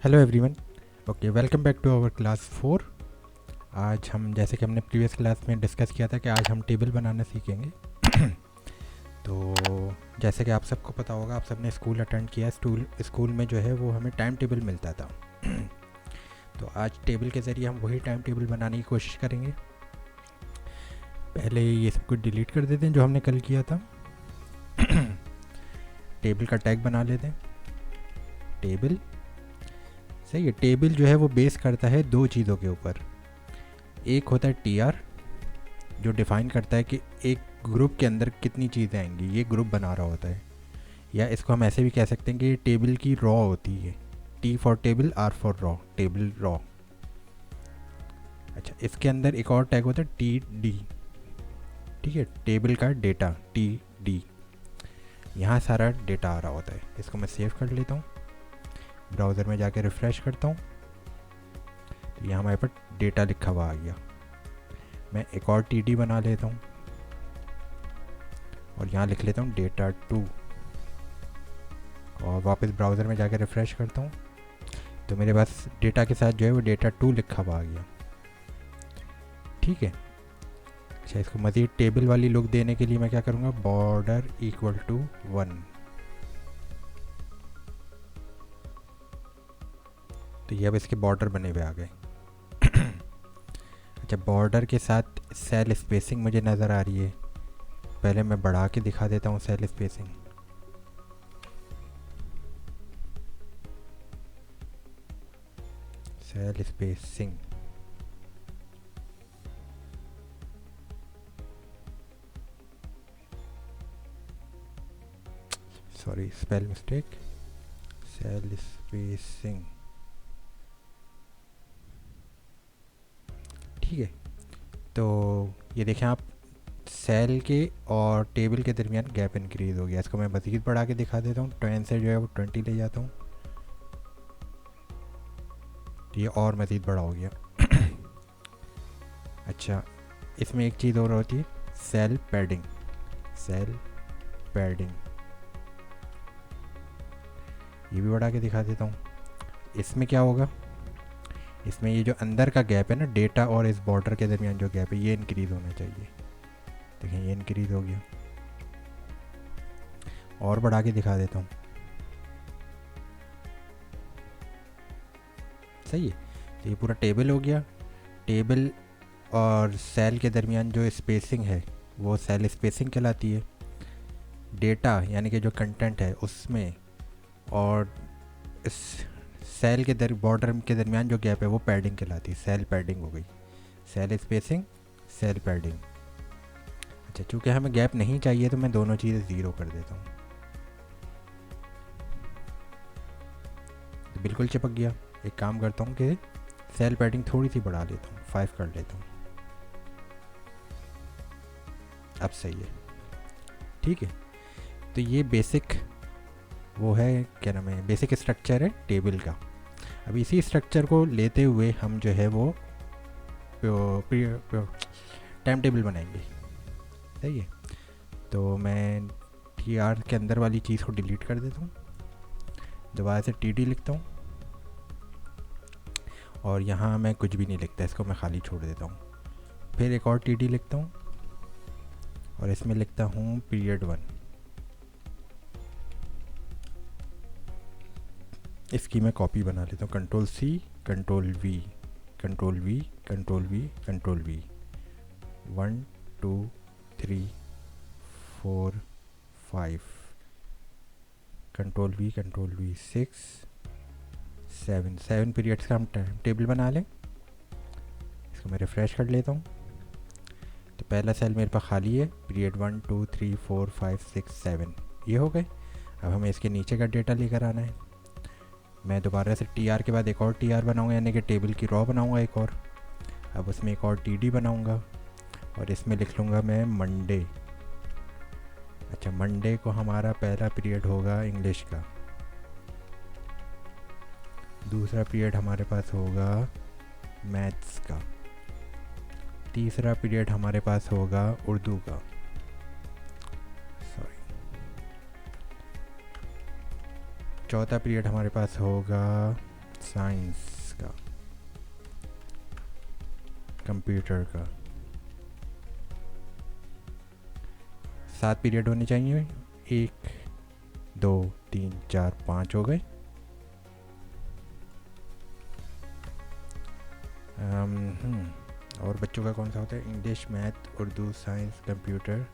Hello everyone. Okay, welcome back to our class 4। आज हम जैसे कि हमने प्रीवियस क्लास में डिस्कस किया था कि आज हम टेबल बनाना सीखेंगे। तो जैसे कि आप सबको पता होगा, आप सबने स्कूल अटेंड किया। स्कूल में जो है वो हमें टाइम टेबल मिलता था। तो आज टेबल के ज़रिए हम वही टाइम टेबल बनाने की कोशिश करेंगे। पहले ये सब कुछ डिलीट कर देते हैं जो हमने कल किया था। टेबल का टैग बना लेते हैं, टेबल। सही है। टेबल जो है वो बेस करता है दो चीज़ों के ऊपर। एक होता है टीआर, जो डिफ़ाइन करता है कि एक ग्रुप के अंदर कितनी चीज़ें आएंगी, ये ग्रुप बना रहा होता है। या इसको हम ऐसे भी कह सकते हैं कि ये टेबल की रॉ होती है। T for table, R for row, table row. अच्छा, इसके अंदर एक और टैग होता है टी डी। ठीक है, टेबल का डेटा टी डी। यहाँ सारा डेटा आ रहा होता है। इसको मैं सेव कर लेता हूँ, ब्राउज़र में जाके रिफ़्रेश करता हूँ, तो यहाँ हमारे पास डेटा लिखा हुआ आ गया। मैं एक और टी डी बना लेता हूँ और यहाँ लिख लेता हूँ डेटा 2, और वापस ब्राउज़र में जाकर रिफ़्रेश करता हूँ, तो मेरे पास डेटा के साथ जो है वो डेटा 2 लिखा हुआ आ गया। ठीक है। अच्छा, इसको मज़ीद टेबल वाली लुक देने के लिए मैं क्या करूँगा, बॉर्डर इक्वल टू 1। तो ये अब इसके बॉर्डर बने हुए आ गए। अच्छा, बॉर्डर के साथ सेल स्पेसिंग मुझे नज़र आ रही है। पहले मैं बढ़ा के दिखा देता हूँ cell spacing. Cell spacing, sorry spell mistake, cell spacing. ठीक है। तो ये देखें आप, सेल के और टेबल के दरमियान गैप इंक्रीज़ हो गया। इसको मैं मज़ीद बढ़ा के दिखा देता हूँ। 10 से जो है वो 20 ले जाता हूँ, तो ये और मज़ीद बड़ा हो गया। अच्छा, इसमें एक चीज़ और होती है, सेल पैडिंग। सेल पैडिंग ये भी बढ़ा के दिखा देता हूँ। इसमें क्या होगा, इसमें ये जो अंदर का गैप है ना, डेटा और इस बॉर्डर के दरमियान जो गैप है, ये इंक्रीज़ होना चाहिए। देखें, ये इंक्रीज़ हो गया। और बढ़ा के दिखा देता हूँ। सही है। तो ये पूरा टेबल हो गया। टेबल और सेल के दरमियान जो स्पेसिंग है वो सेल स्पेसिंग कहलाती है। डेटा यानी कि जो कंटेंट है उसमें और इस सेल के बॉर्डर के दरमियान जो गैप है वो पैडिंग कहलाती है। सेल पैडिंग हो गई, सेल स्पेसिंग, सेल पैडिंग। अच्छा, चूँकि हमें गैप नहीं चाहिए तो मैं दोनों चीज़ें ज़ीरो कर देता हूँ, तो बिल्कुल चिपक गया। एक काम करता हूँ कि सेल पैडिंग थोड़ी सी बढ़ा लेता हूँ, 5 कर लेता हूँ। अब सही है। ठीक है। तो ये बेसिक वो है, क्या नाम है, बेसिक स्ट्रक्चर है टेबल का। अब इसी स्ट्रक्चर को लेते हुए हम जो है वो टाइम टेबल बनाएंगे। सही है। तो मैं टी आर के अंदर वाली चीज़ को डिलीट कर देता हूँ, दोबारा से टी डी लिखता हूँ, और यहाँ मैं कुछ भी नहीं लिखता, इसको मैं खाली छोड़ देता हूँ। फिर एक और टी डी लिखता हूँ और इसमें लिखता हूँ पीरियड 1। इसकी मैं कॉपी बना लेता हूँ, control C, control V, control V, control V, control V. 1 2 3 4 5, control V, control V, 6 7 periods का हम टाइम टेबल बना लें। इसको मैं रिफ़्रेश कर लेता हूँ, तो पहला सेल मेरे पास खाली है, पीरियड 1 2 3 4 5 6 7, ये हो गए। अब हमें इसके नीचे का डेटा लेकर आना है। मैं दोबारा से टी आर के बाद एक और टी आर बनाऊँगा, यानी कि टेबल की रॉ बनाऊँगा एक और। अब उसमें एक और टी डी बनाऊँगा और इसमें लिख लूँगा मैं मंडे। अच्छा, मंडे को हमारा पहला पीरियड होगा इंग्लिश का, दूसरा पीरियड हमारे पास होगा मैथ्स का, तीसरा पीरियड हमारे पास होगा उर्दू का, सॉरी, चौथा पीरियड हमारे पास होगा साइंस का, कंप्यूटर का 7 पीरियड होने चाहिए। 1 2 3 4 5 हो गए। और बच्चों का कौन सा होता है? English, math, Urdu, science, computer.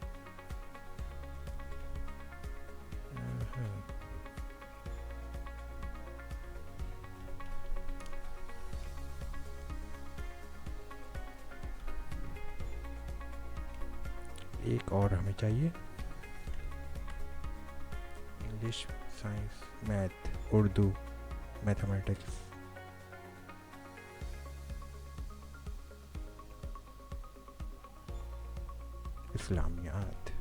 एक और हमें चाहिए, English, science, math, Urdu, mathematics. इस्लामियात।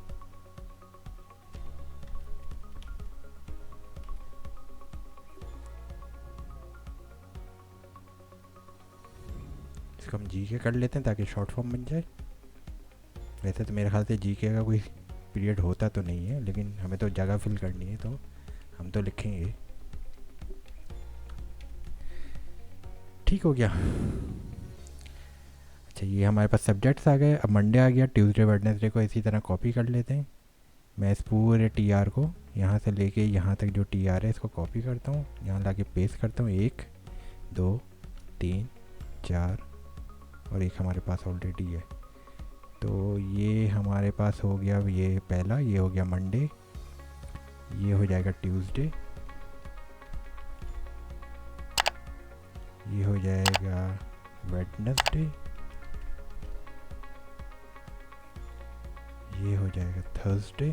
इसको हम जीके कर लेते हैं ताकि शॉर्ट फॉर्म बन जाए। वैसे तो मेरे ख्याल से जीके का कोई पीरियड होता तो नहीं है, लेकिन हमें तो जगह फिल करनी है तो हम तो लिखेंगे। ठीक हो गया। अच्छा, ये हमारे पास सब्जेक्ट्स आ गए। अब मंडे आ गया, ट्यूसडे वेडनेसडे को इसी तरह कॉपी कर लेते हैं। मैं इस पूरे टी आर को यहाँ से लेके यहाँ तक जो टी आर है इसको कॉपी करता हूँ, यहाँ लाके पेस्ट करता हूँ। 1 2 3 4 और एक हमारे पास ऑलरेडी है, तो ये हमारे पास हो गया। ये पहला, ये हो गया मंडे, ये हो जाएगा ट्यूसडे, ये हो जाएगा वेडनेसडे, ये हो जाएगा थर्सडे,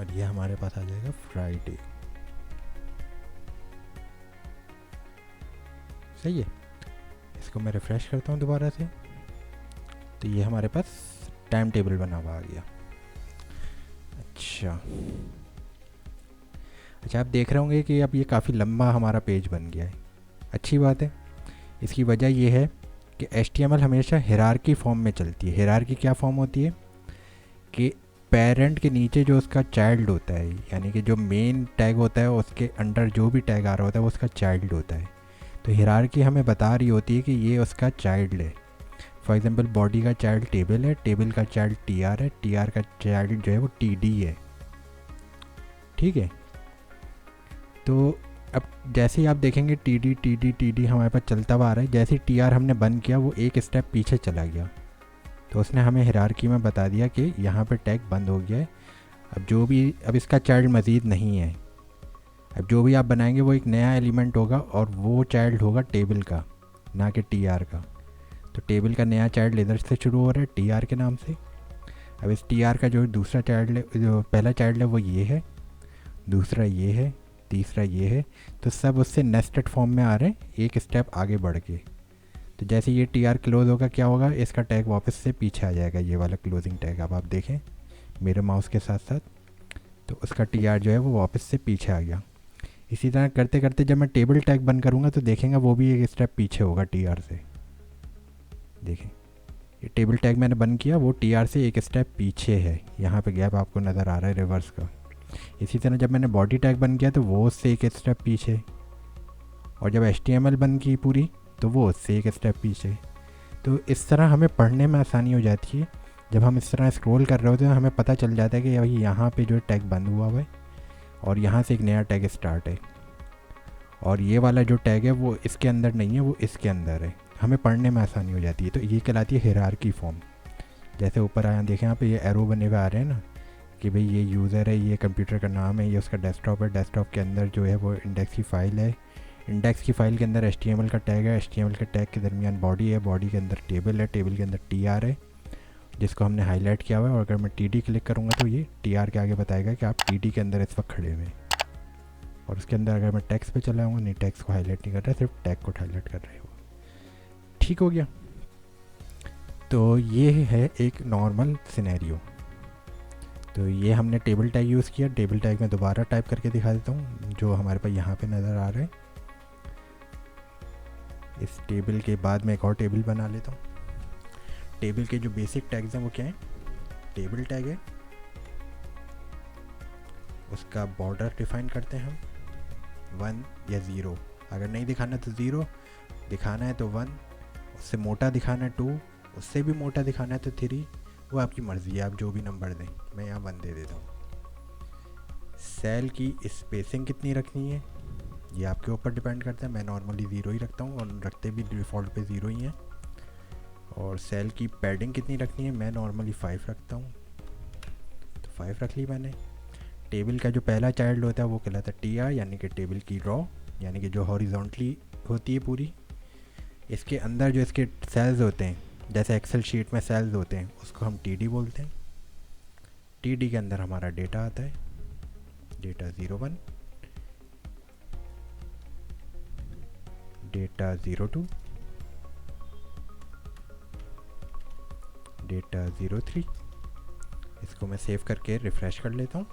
और ये हमारे पास आ जाएगा फ्राइडे। सही है। इसको मैं रिफ़्रेश करता हूँ दोबारा से, तो ये हमारे पास टाइम टेबल बना हुआ आ गया। अच्छा, आप देख रहे होंगे कि अब ये काफ़ी लंबा हमारा पेज बन गया है। अच्छी बात है। इसकी वजह ये है कि HTML हमेशा हिरार्की फॉर्म में चलती है। हिरार्की क्या फॉर्म होती है कि पेरेंट के नीचे जो उसका चाइल्ड होता है, यानी कि जो मेन टैग होता है उसके अंडर जो भी टैग आ रहा होता है वो उसका चाइल्ड होता है। तो हिरार्की हमें बता रही होती है कि ये उसका चाइल्ड है। फॉर एग्जांपल, बॉडी का चाइल्ड टेबल है, टेबल का चाइल्ड TR है, TR का चाइल्ड जो है वो TD है। ठीक है। तो अब जैसे ही आप देखेंगे TD TD TD हमारे पास चलता हुआ आ रहा है। जैसे ही TR हमने बंद किया वो एक स्टेप पीछे चला गया, तो उसने हमें हिरार्की में बता दिया कि यहाँ पे टैग बंद हो गया है। अब इसका चाइल्ड मज़ीद नहीं है। अब जो भी आप बनाएंगे वो एक नया एलिमेंट होगा और वो चाइल्ड होगा टेबल का, ना कि TR का। तो टेबल का नया चाइल्ड इधर से शुरू हो रहा है TR के नाम से। अब इस TR का जो दूसरा चाइल्ड है, जो पहला चाइल्ड है वो ये है, दूसरा ये है, तीसरा ये है। तो सब उससे नेस्टेड फॉर्म में आ रहे हैं, एक स्टेप आगे बढ़ के। तो जैसे ये TR क्लोज होगा, क्या होगा, इसका टैग वापस से पीछे आ जाएगा, ये वाला क्लोजिंग टैग। अब आप देखें मेरे माउस के साथ साथ, तो उसका TR जो है वो वापस से पीछे आ गया। इसी तरह करते करते जब मैं टेबल टैग बंद करूँगा तो देखेंगे वो भी एक स्टेप पीछे होगा TR से। देखें, ये टेबल टैग मैंने बंद किया, वो TR से एक स्टेप पीछे है। यहाँ पे गैप आपको नज़र आ रहा है रिवर्स का। इसी तरह जब मैंने बॉडी टैग बंद किया तो वो उससे एक स्टेप पीछे, और जब HTML बंद की पूरी तो वो उससे एक स्टेप पीछे। तो इस तरह हमें पढ़ने में आसानी हो जाती है। जब हम इस तरह स्क्रॉल कर रहे होते हैं हमें पता चल जाता है कि भाई यहाँ पे जो टैग बंद हुआ हुआ है और यहाँ से एक नया टैग स्टार्ट है, और ये वाला जो टैग है वो इसके अंदर नहीं है, वो इसके अंदर है। हमें पढ़ने में आसानी हो जाती है। तो ये कहलाती है हिरार्की फॉर्म। जैसे ऊपर आया देखें यहाँ पे ये एरो बने हुए आ रहे हैं ना, कि भाई ये यूज़र है, ये कंप्यूटर का नाम है, ये उसका डेस्कटॉप है, डेस्कटॉप के अंदर जो है वो इंडेक्स की फ़ाइल है, इंडेक्स की फ़ाइल के अंदर HTML का टैग है, HTML के टैग के दरमियान बॉडी है, बॉडी के अंदर टेबल है, टेबल के अंदर TR है जिसको हमने हाईलाइट किया हुआ है। और अगर मैं TD क्लिक करूँगा तो ये TR के आगे बताएगा कि आप TD के अंदर इस वक्त खड़े हुए हैं। और उसके अंदर अगर मैं टेक्स्ट पे चला जाऊँगा, नहीं टेक्स्ट को हाईलाइट नहीं कर रहा, सिर्फ टैग को हाईलाइट कर रहे हो। ठीक हो गया। तो ये है एक नॉर्मल सिनेरियो। तो ये हमने टेबल टैग यूज़ किया। टेबल टैग में दोबारा टाइप करके दिखा देता हूँ जो हमारे पास यहाँ पे नज़र आ रहा है। इस टेबल के बाद में एक और टेबल बना लेता हूँ। टेबल के जो बेसिक टैग्स हैं वो क्या हैं? टेबल टैग है, उसका बॉर्डर डिफाइन करते हैं हम, 1 या 0। अगर नहीं दिखाना तो 0, दिखाना है तो 1, उससे मोटा दिखाना है 2, उससे भी मोटा दिखाना है तो 3। वो आपकी मर्ज़ी है, आप जो भी नंबर दें। मैं यहाँ 1 दे देता हूँ। सेल की स्पेसिंग कितनी रखनी है ये आपके ऊपर डिपेंड करता है। मैं नॉर्मली 0 ही रखता हूँ और रखते भी डिफ़ॉल्ट पे 0 ही हैं। और सेल की पैडिंग कितनी रखनी है, मैं नॉर्मली 5 रखता हूँ, तो 5 रख ली मैंने। टेबल का जो पहला चाइल्ड होता है वो कहलाता है टी आर, यानी कि टेबल की रॉ, यानी कि जो हॉरिजॉन्टली होती है पूरी। इसके अंदर जो इसके सेल्स होते हैं, जैसे एक्सेल शीट में सेल्स होते हैं, उसको हम टी डी बोलते हैं। टी डी के अंदर हमारा डेटा आता है, डेटा 01, डेटा 02, डेटा 03। इसको मैं सेव करके रिफ़्रेश कर लेता हूँ।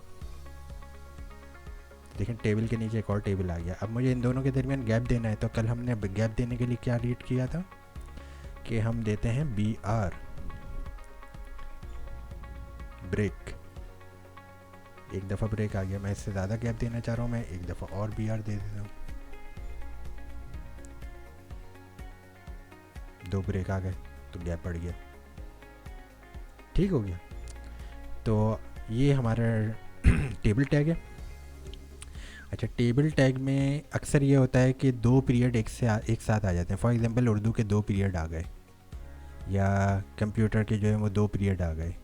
देखें टेबल के नीचे एक और टेबल आ गया। अब मुझे इन दोनों के दरमियान गैप देना है, तो कल हमने गैप देने के लिए क्या रीड किया था कि हम देते हैं बी आर ब्रेक। एक दफ़ा ब्रेक आ गया, मैं इससे ज़्यादा गैप देना चाह रहा हूँ, मैं एक दफ़ा और बी आर दे देता हूँ। 2 ब्रेक आ गए तो गैप बढ़ गया, ठीक हो गया। तो ये हमारा टेबल टैग है। अच्छा, टेबल टैग में अक्सर ये होता है कि 2 पीरियड एक साथ आ जाते हैं। फॉर एग्जांपल उर्दू के 2 पीरियड आ गए, या कंप्यूटर के जो है वो 2 पीरियड आ गए,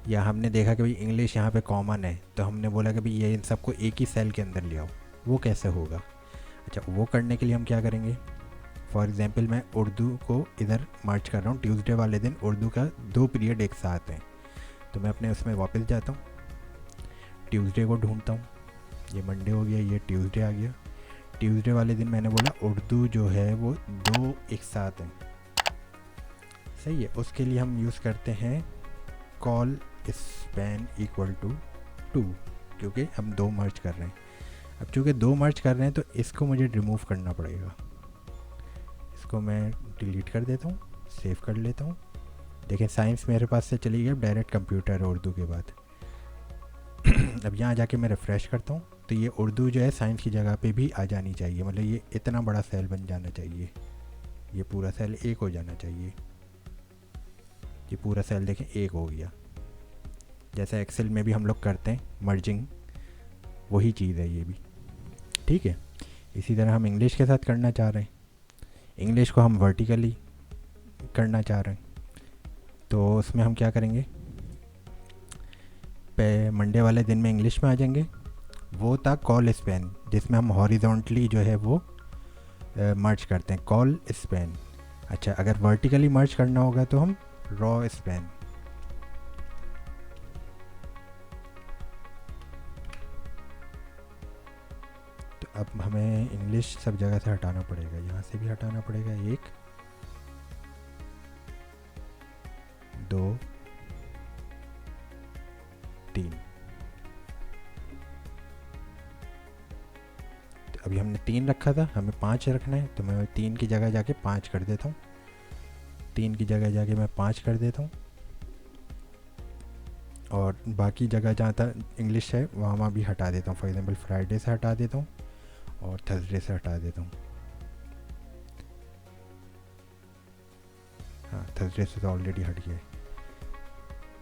या हमने देखा कि भाई इंग्लिश यहाँ पे कॉमन है, तो हमने बोला कि भाई ये इन सबको एक ही सेल के अंदर ले आओ। वो कैसे होगा? अच्छा, वो करने के लिए हम क्या करेंगे, फॉर एग्जांपल मैं उर्दू को इधर मर्ज कर रहा हूँ। ट्यूसडे वाले दिन उर्दू का 2 पीरियड एक साथ हैं, तो मैं अपने उसमें वापस जाता हूँ, ट्यूसडे को ढूंढता हूँ। ये मंडे हो गया, ये ट्यूसडे आ गया। ट्यूसडे वाले दिन मैंने बोला उर्दू जो है वो 2 एक साथ हैं, सही है। उसके लिए हम यूज़ करते हैं कॉल स्पैन इक्वल टू 2, क्योंकि हम 2 मर्ज कर रहे हैं। अब चूँकि 2 मर्ज कर रहे हैं तो इसको मुझे रिमूव करना पड़ेगा। इसको मैं डिलीट कर देता हूँ, सेव कर लेता हूँ। देखें साइंस मेरे पास से चली गई, डायरेक्ट कंप्यूटर उर्दू के बाद। अब यहाँ जाके मैं रिफ़्रेश करता हूँ, तो ये उर्दू जो है साइंस की जगह पे भी आ जानी चाहिए। मतलब ये इतना बड़ा सेल बन जाना चाहिए, ये पूरा सेल एक हो जाना चाहिए। ये पूरा सेल देखें एक हो गया। जैसा एक्सेल में भी हम लोग करते हैं मर्जिंग, वही चीज़ है ये भी, ठीक है। इसी तरह हम इंग्लिश के साथ करना चाह रहे हैं। इंग्लिश को हम वर्टिकली करना चाह रहे हैं, तो उसमें हम क्या करेंगे, पे मंडे वाले दिन में इंग्लिश में आ जाएंगे। वो था कॉल स्पैन, जिसमें हम हॉरिजॉन्टली जो है वो मर्ज करते हैं, कॉल स्पैन। अच्छा, अगर वर्टिकली मर्ज करना होगा तो हम रॉ स्पैन। तो अब हमें इंग्लिश सब जगह से हटाना पड़ेगा, यहाँ से भी हटाना पड़ेगा, 1 2 3। तो अभी हमने 3 रखा था, हमें 5 रखना है, तो मैं 3 की जगह जाके 5 कर देता हूँ। 3 की जगह जाके मैं 5 कर देता हूँ, और बाकी जगह जहाँ तक इंग्लिश है वहाँ भी हटा देता हूँ। फॉर एग्जांपल फ्राइडे से हटा देता हूँ और थर्सडे से हटा देता हूँ। हाँ, थर्सडे से तो ऑलरेडी हट गया है,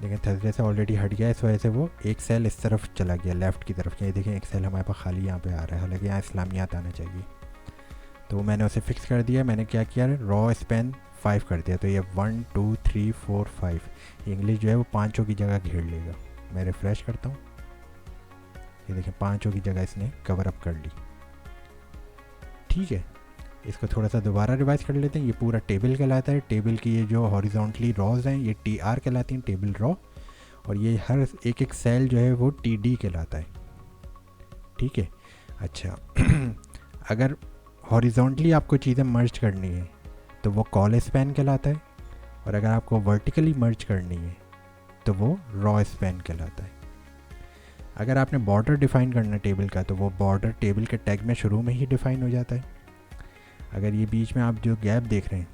लेकिन थर्सडे से ऑलरेडी हट गया है, इस वजह से वो एक सेल इस तरफ चला गया, लेफ़्ट की तरफ। ये देखें एक सेल हमारे पास खाली यहाँ पे आ रहा है, हालांकि यहाँ इस्लामियात आना चाहिए। तो मैंने उसे फिक्स कर दिया। मैंने क्या किया, रॉ स्पैन 5 कर दिया, तो ये 1 2 3 4 5 इंग्लिश जो है वो 5 की जगह घेर लेगा। मैं रिफ़्रेश करता हूँ, ये देखें 5 की जगह इसने कवर अप कर ली, ठीक है। इसको थोड़ा सा दोबारा रिवाइज कर लेते हैं। ये पूरा टेबल कहलाता है। टेबल की ये जो हॉरिजॉन्टली रॉज हैं ये टी आर कहलाती हैं, टेबल रॉ। और ये हर एक सेल जो है वो टी डी कहलाता है, ठीक है। अच्छा अगर हॉरिजॉन्टली आपको चीज़ें मर्ज करनी है तो वो कॉल स्पैन कहलाता है, और अगर आपको वर्टिकली मर्ज करनी है तो वो रॉ स्पैन कहलाता है। अगर आपने बॉर्डर डिफ़ाइन करना है टेबल का, तो वो बॉर्डर टेबल के टैग में शुरू में ही डिफ़ाइन हो जाता है। अगर ये बीच में आप जो गैप देख रहे हैं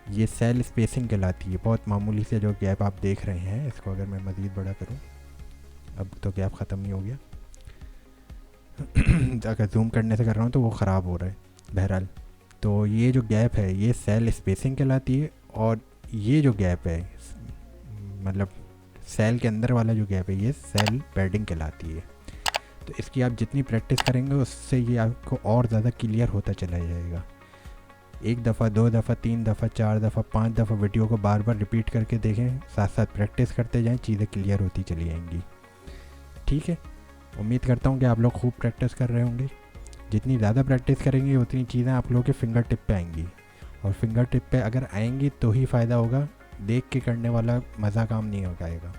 ये सेल स्पेसिंग कहलाती है। बहुत मामूली से जो गैप आप देख रहे हैं, इसको अगर मैं मज़ीद बड़ा करूं, अब तो गैप ख़त्म ही हो गया। अगर जूम करने से कर रहा हूँ तो वो ख़राब हो रहा है। बहरहाल, तो ये जो गैप है ये सेल स्पेसिंग कहलाती है, और ये जो गैप है मतलब सेल के अंदर वाला जो गैप है ये सेल पैडिंग कहलाती है। तो इसकी आप जितनी प्रैक्टिस करेंगे उससे ये आपको और ज़्यादा क्लियर होता चला जाएगा। एक दफ़ा, दो दफ़ा, तीन दफ़ा, चार दफ़ा, 5 दफ़ा वीडियो को बार बार रिपीट करके देखें, साथ साथ प्रैक्टिस करते जाएं, चीज़ें क्लियर होती चली जाएंगी। ठीक है, उम्मीद करता हूँ कि आप लोग खूब प्रैक्टिस कर रहे होंगे। जितनी ज़्यादा प्रैक्टिस करेंगे उतनी चीज़ें आप लोगों के फिंगर टिप पे आएंगी, और फिंगर टिप पे अगर आएंगी तो ही फ़ायदा होगा, देख के करने वाला मज़ा काम नहीं हो पाएगा।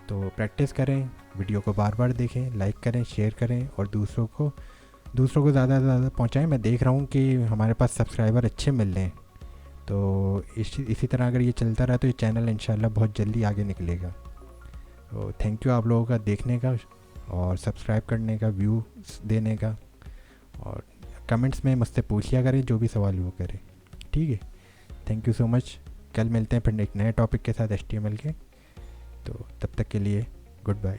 तो प्रैक्टिस करें, वीडियो को बार बार देखें, लाइक करें, शेयर करें, और दूसरों को ज़्यादा से ज़्यादा पहुँचाएँ। मैं देख रहा हूँ कि हमारे पास सब्सक्राइबर अच्छे मिल रहे हैं, तो इसी तरह अगर ये चलता रहा तो ये चैनल इंशाल्लाह बहुत जल्दी आगे निकलेगा। तो थैंक यू आप लोगों का देखने का, और सब्सक्राइब करने का, व्यू देने का, और कमेंट्स में मुझसे पूछिया करें जो भी सवाल वो करें। ठीक है, थैंक यू सो मच। कल मिलते हैं फिर एक नए टॉपिक के साथ HTML के। तो तब तक के लिए गुड बाय।